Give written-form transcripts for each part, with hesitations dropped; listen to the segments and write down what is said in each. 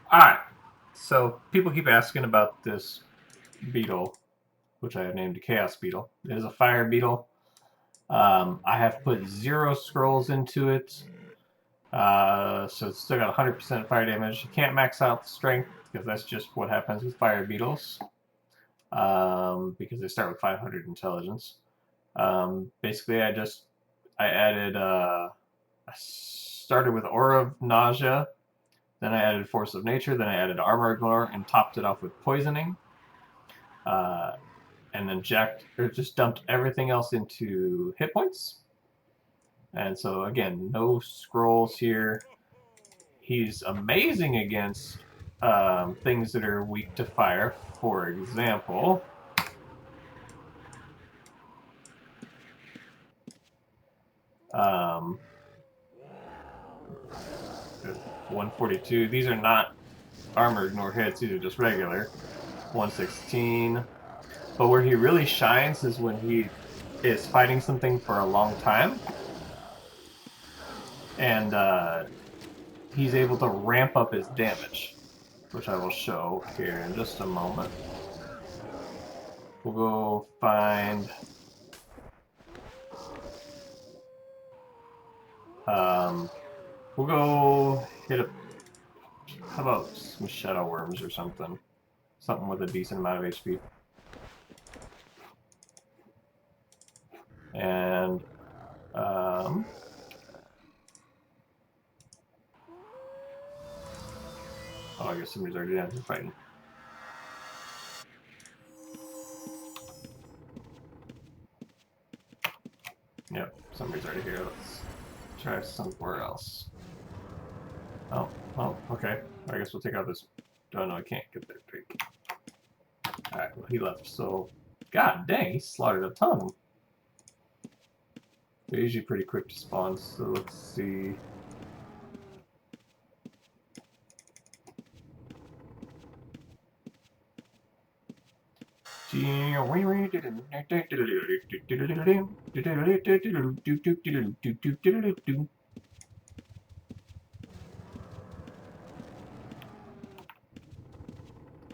Alright, so people keep asking about this beetle, which I have named Chaos Beetle. It is a fire beetle. I have put 0 scrolls into it, so it's still got 100% fire damage. You can't max out the strength, because that's just what happens with fire beetles, because they start with 500 intelligence. Basically, I added, I started with Aura of Nausea, then I added Force of Nature, then I added Armor Ignore, and topped it off with Poisoning. Uh, and then just dumped everything else into hit points. And so again, no scrolls here. He's amazing against things that are weak to fire. For example, um, 142. These are not armored nor hits. These are just regular. 116. But where he really shines is when he is fighting something for a long time, and he's able to ramp up his damage, which I will show here in just a moment. We'll go find we'll go hit a how about some shadow worms or something. Something with a decent amount of HP. And oh, I guess somebody's already down here fighting. Yep, somebody's already here. Let's try somewhere else. Oh, okay. I guess we'll take out this. Oh no, I can't get there. Alright, well, he left. So, god dang, he slaughtered a ton of them. They're usually pretty quick to spawn, so let's see.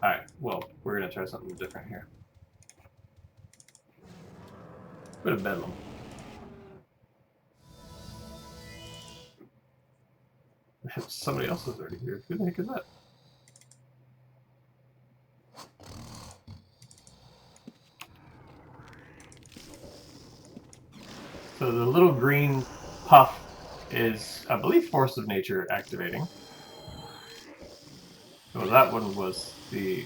Alright, well, we're gonna try something different here. Bit of bedlam. Somebody else is already here. Who the heck is that? So the little green puff is, I believe, Force of Nature activating. Well, that one was the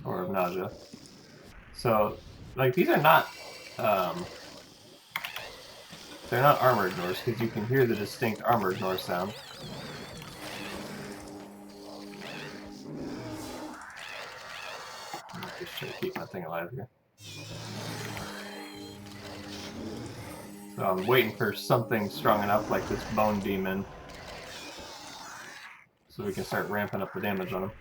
Aura of Nausea. So, like, these are not, they're not armor ignores, because you can hear the distinct armor ignore sound. Just try to keep that thing alive here. So I'm waiting for something strong enough, like this bone demon, so we can start ramping up the damage on him.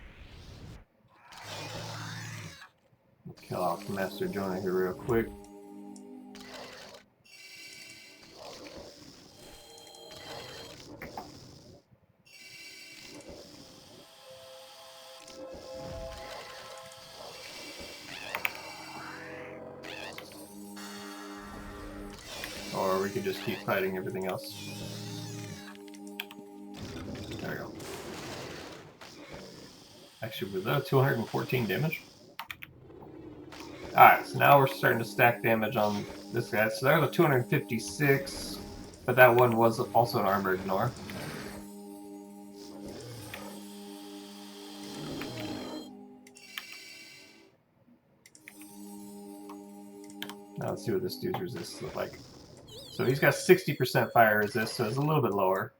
Kill off Master Jonah here real quick. Or we could just keep fighting everything else. There we go. Actually, was that 214 damage? Alright, so now we're starting to stack damage on this guy. So that was a 256, but that one was also an armor ignore. Now let's see what this dude's resist looks like. So he's got 60% fire resist, so it's a little bit lower.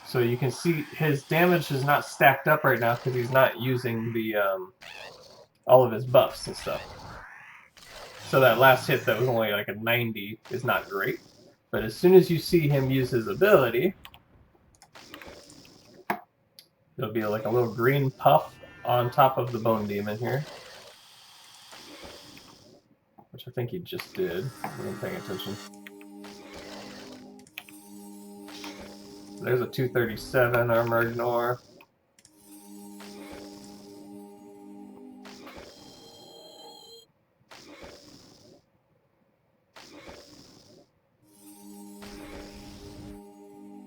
So you can see his damage is not stacked up right now because he's not using the all of his buffs and stuff. So that last hit that was only like a 90 is not great. But as soon as you see him use his ability, there'll be like a little green puff on top of the bone demon here. Which I think he just did. I wasn't paying attention. There's a 237 armor ignore.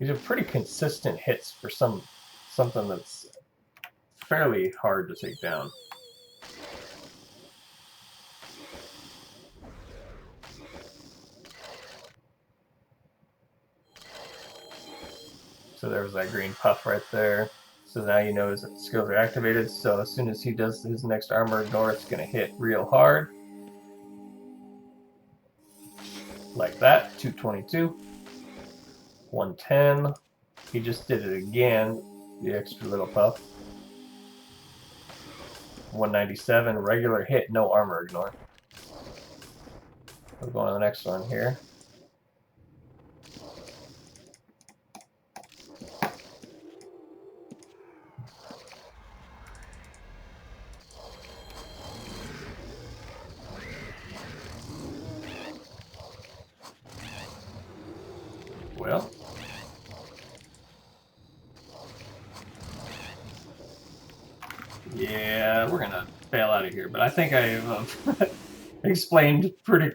These are pretty consistent hits for something that's fairly hard to take down. So there was that green puff right there. So now you know his skills are activated. So as soon as he does his next armor ignore, it's going to hit real hard. Like that. 222. 110. He just did it again. The extra little puff. 197. Regular hit, no armor ignore. We'll go on to the next one here. Well, yeah, we're gonna bail out of here. But I think I've explained pretty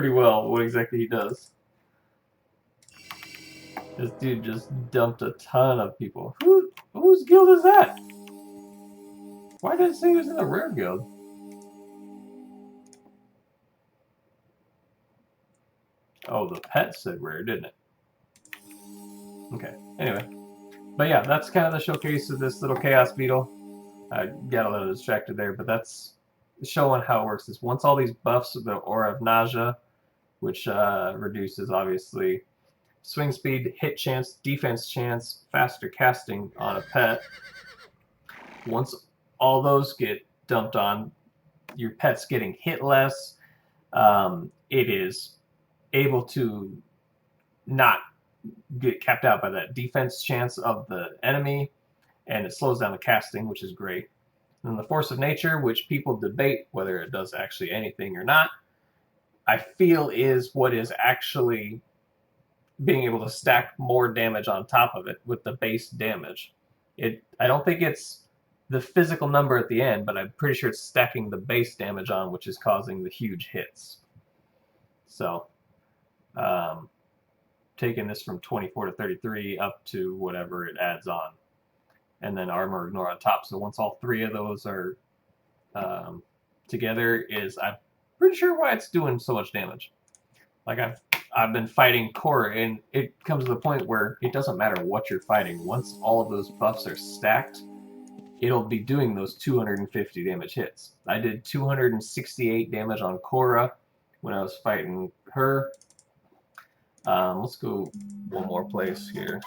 well what exactly he does. This dude just dumped a ton of people. Whose guild is that? Why did it say he was in the rare guild? Oh, the pet said rare, didn't it? Okay. Anyway. But yeah, that's kind of the showcase of this little Chaos Beetle. I got a little distracted there, but that's showing how it works. Is once all these buffs of the Aura of Nausea, which reduces obviously swing speed, hit chance, defense chance, faster casting on a pet. Once all those get dumped on, your pet's getting hit less. It is able to not get capped out by that defense chance of the enemy, and it slows down the casting, which is great. And the Force of Nature, which people debate whether it does actually anything or not, I feel is what is actually being able to stack more damage on top of it with the base damage. I don't think it's the physical number at the end, but I'm pretty sure it's stacking the base damage on, which is causing the huge hits. So, taking this from 24 to 33 up to whatever it adds on. And then armor ignore on top. So once all three of those are together, I'm pretty sure why it's doing so much damage. Like I've been fighting core, and it comes to the point where it doesn't matter what you're fighting. Once all of those buffs are stacked, it'll be doing those 250 damage hits. I did 268 damage on Korra when I was fighting her. Let's go one more place here.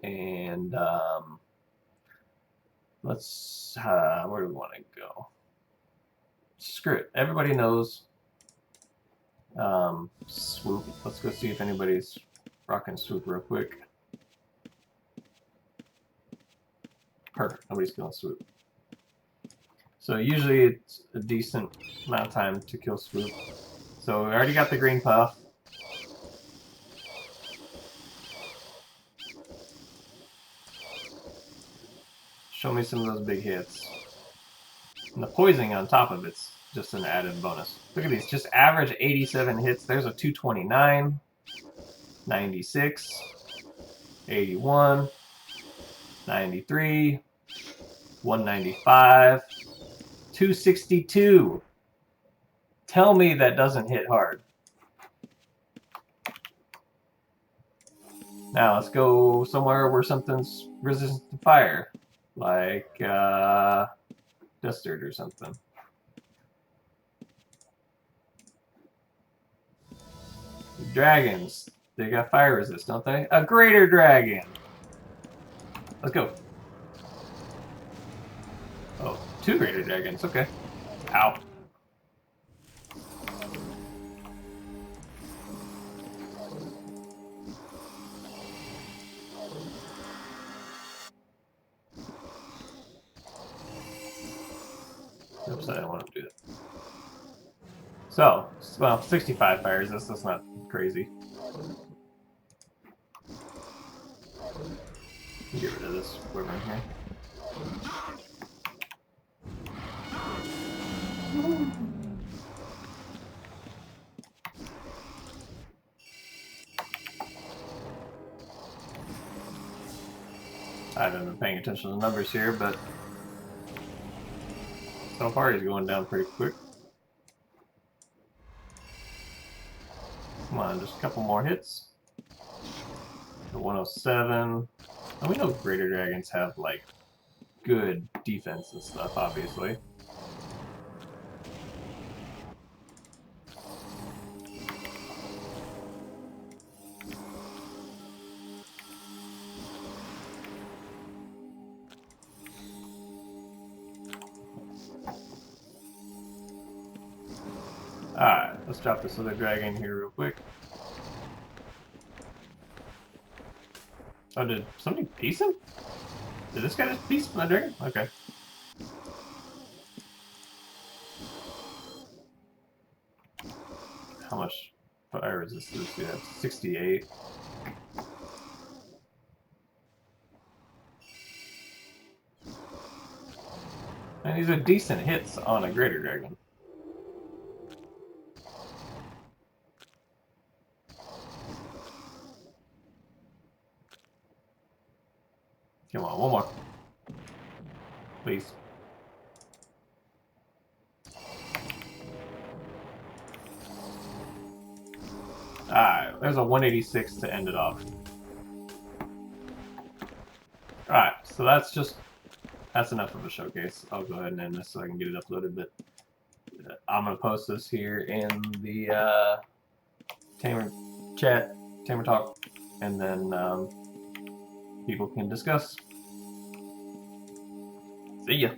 And let's, where do we want to go? Screw it. Everybody knows swoop. Let's go see if anybody's rocking swoop real quick. Perfect. Nobody's killing swoop. So usually it's a decent amount of time to kill swoop. So we already got the green puff. Show me some of those big hits. And the poisoning on top of it's just an added bonus. Look at these, just average 87 hits. There's a 229, 96, 81, 93, 195, 262. Tell me that doesn't hit hard. Now let's go somewhere where something's resistant to fire, like Dustard or something. Dragons, they got fire resist, don't they? A greater dragon. Let's go. Oh, 2 greater dragons, okay. Ow. Oops, I don't want to do that. So, well, 65 fire resist, that's not crazy. Get rid of this wyvern here. I haven't been paying attention to the numbers here, but so far he's going down pretty quick. Come on, just a couple more hits. The 107. And we know greater dragons have, like, good defense and stuff, obviously. Alright, let's drop this other dragon here real quick. Oh, did somebody piece him? Did this guy just piece my dragon? Okay. How much fire resistance do you have? 68. And these are decent hits on a greater dragon. Come on, one more. Please. Alright, there's a 186 to end it off. Alright, so that's enough of a showcase. I'll go ahead and end this so I can get it uploaded, but I'm going to post this here in the Tamer chat, Tamer Talk, and then people can discuss. See ya.